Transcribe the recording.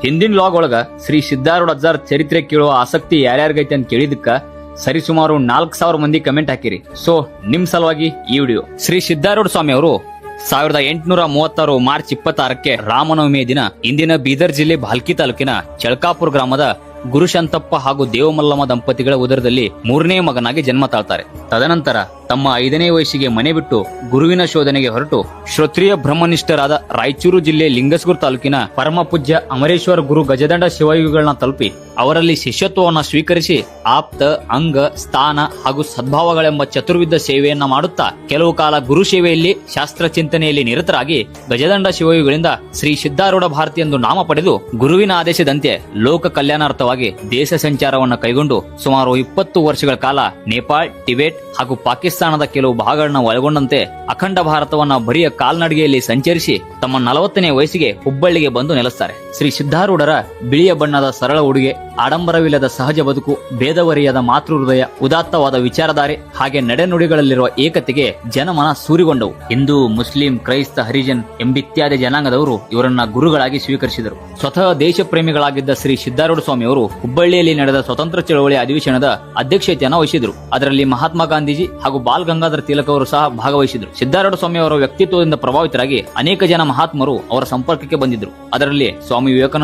ಹಿಂದಿನ ಲಾಗ್ ಒಳಗ ಶ್ರೀ ಸಿದ್ದಾರೂಢ ಅಜ್ಜಾರ್ ಚರಿತ್ರೆ ಕೇಳುವ ಆಸಕ್ತಿ ಯಾರ್ಯಾರಿಗೈತೆ ಅಂತ ಕೇಳಿದಕ್ಕ ಸರಿಸುಮಾರು 4000 ಮಂದಿ ಕಮೆಂಟ್ ಹಾಕಿರಿ. ಸೊ ನಿಮ್ ಸಲುವಾಗಿ ಈ ವಿಡಿಯೋ. ಶ್ರೀ ಸಿದ್ದಾರೂಢ ಸ್ವಾಮಿ ಅವರು 1836 ಮಾರ್ಚ್ 26ಕ್ಕೆ ರಾಮನವಮಿಯ ದಿನ ಇಂದಿನ ಬೀದರ್ ಜಿಲ್ಲೆ ಭಾಲ್ಕಿ ತಾಲೂಕಿನ ಚಳಕಾಪುರ ಗ್ರಾಮದ ಗುರುಶಾಂತಪ್ಪ ಹಾಗೂ ದೇವಮಲ್ಲಮ್ಮ ದಂಪತಿಗಳ ಉದರದಲ್ಲಿ 3ನೇ ಮಗನಾಗಿ ಜನ್ಮ ತಾಳ್ತಾರೆ. ತದನಂತರ ತಮ್ಮ 5ನೇ ವಯಸ್ಸಿಗೆ ಮನೆ ಬಿಟ್ಟು ಗುರುವಿನ ಶೋಧನೆಗೆ ಹೊರಟು ಶ್ರೋತ್ರಿಯ ಬ್ರಹ್ಮನಿಷ್ಠರಾದ ರಾಯಚೂರು ಜಿಲ್ಲೆ ಲಿಂಗಸ್ಗೂರ್ ತಾಲೂಕಿನ ಪರಮ ಪೂಜ್ಯ ಅಮರೇಶ್ವರ ಗುರು ಗಜದಂಡ ಶಿವಯೋಗಿಗಳನ್ನ ತಲುಪಿ ಅವರಲ್ಲಿ ಶಿಷ್ಯತ್ವವನ್ನು ಸ್ವೀಕರಿಸಿ ಆಪ್ತ, ಅಂಗ, ಸ್ಥಾನ ಹಾಗೂ ಸದ್ಭಾವಗಳೆಂಬ ಚತುರ್ವಿಧ ಸೇವೆಯನ್ನ ಮಾಡುತ್ತಾ ಕೆಲವು ಕಾಲ ಗುರು ಸೇವೆಯಲ್ಲಿ ಶಾಸ್ತ್ರ ಚಿಂತನೆಯಲ್ಲಿ ನಿರತರಾಗಿ ಗಜದಂಡ ಶಿವಯೋಗಿಗಳಿಂದ ಶ್ರೀ ಸಿದ್ದಾರೂಢ ಭಾರತಿ ಎಂದು ನಾಮ ಪಡೆದು ಗುರುವಿನ ಆದೇಶದಂತೆ ಲೋಕ ಕಲ್ಯಾಣಾರ್ಥವಾಗಿ ದೇಶ ಸಂಚಾರವನ್ನು ಕೈಗೊಂಡು ಸುಮಾರು 20 ವರ್ಷಗಳ ಕಾಲ ನೇಪಾಳ, ಟಿಬೆಟ್ ಹಾಗೂ ಪಾಕಿಸ್ತಾನದ ಕೆಲವು ಭಾಗಗಳನ್ನ ಒಳಗೊಂಡಂತೆ ಅಖಂಡ ಭಾರತವನ್ನ ಬರಿಯ ಕಾಲ್ನಡಿಗೆಯಲ್ಲಿ ಸಂಚರಿಸಿ ತಮ್ಮ 40ನೇ ವಯಸ್ಸಿಗೆ ಹುಬ್ಬಳ್ಳಿಗೆ ಬಂದು ನೆಲೆಸ್ತಾರೆ. ಶ್ರೀ ಸಿದ್ದಾರೂಢರ ಬಿಳಿಯ ಬಣ್ಣದ ಸರಳ ಉಡುಗೆ, ಆಡಂಬರವಿಲ್ಲದ ಸಹಜ ಬದುಕು, ಭೇದವರಿಯದ ಮಾತೃ ಹೃದಯ, ಉದಾತ್ತವಾದ ವಿಚಾರಧಾರೆ ಹಾಗೆ ನಡೆನುಡಿಗಳಲ್ಲಿರುವ ಏಕತೆಗೆ ಜನಮನ ಸೂರಿಗೊಂಡವು. ಹಿಂದೂ, ಮುಸ್ಲಿಂ, ಕ್ರೈಸ್ತ, ಹರಿಜನ್ ಎಂಬಿತ್ಯಾದಿ ಜನಾಂಗದವರು ಇವರನ್ನ ಗುರುಗಳಾಗಿ ಸ್ವೀಕರಿಸಿದರು. ಸ್ವತಃ ದೇಶ ಪ್ರೇಮಿಗಳಾಗಿದ್ದ ಶ್ರೀ ಸಿದ್ದಾರೂಢ ಸ್ವಾಮಿ ಅವರು ಹುಬ್ಬಳ್ಳಿಯಲ್ಲಿ ನಡೆದ ಸ್ವತಂತ್ರ ಚಳವಳಿ ಅಧಿವೇಶನದ ಅಧ್ಯಕ್ಷತೆಯನ್ನು ವಹಿಸಿದರು. ಅದರಲ್ಲಿ ಮಹಾತ್ಮ ಗಾಂಧೀಜಿ ಹಾಗೂ ಬಾಲ್ ಗಂಗಾಧರ ತಿಲಕ್ ಅವರು ಸಹ ಭಾಗವಹಿಸಿದರು. ಸಿದ್ದಾರೂಢ ಸ್ವಾಮಿ ಅವರ ವ್ಯಕ್ತಿತ್ವದಿಂದ ಪ್ರಭಾವಿತರಾಗಿ ಅನೇಕ ಜನ ಮಹಾತ್ಮರು ಅವರ ಸಂಪರ್ಕಕ್ಕೆ ಬಂದಿದ್ದರು. ಅದರಲ್ಲಿ ಸ್ವಾಮಿ ವಿವೇಕಾನಂದ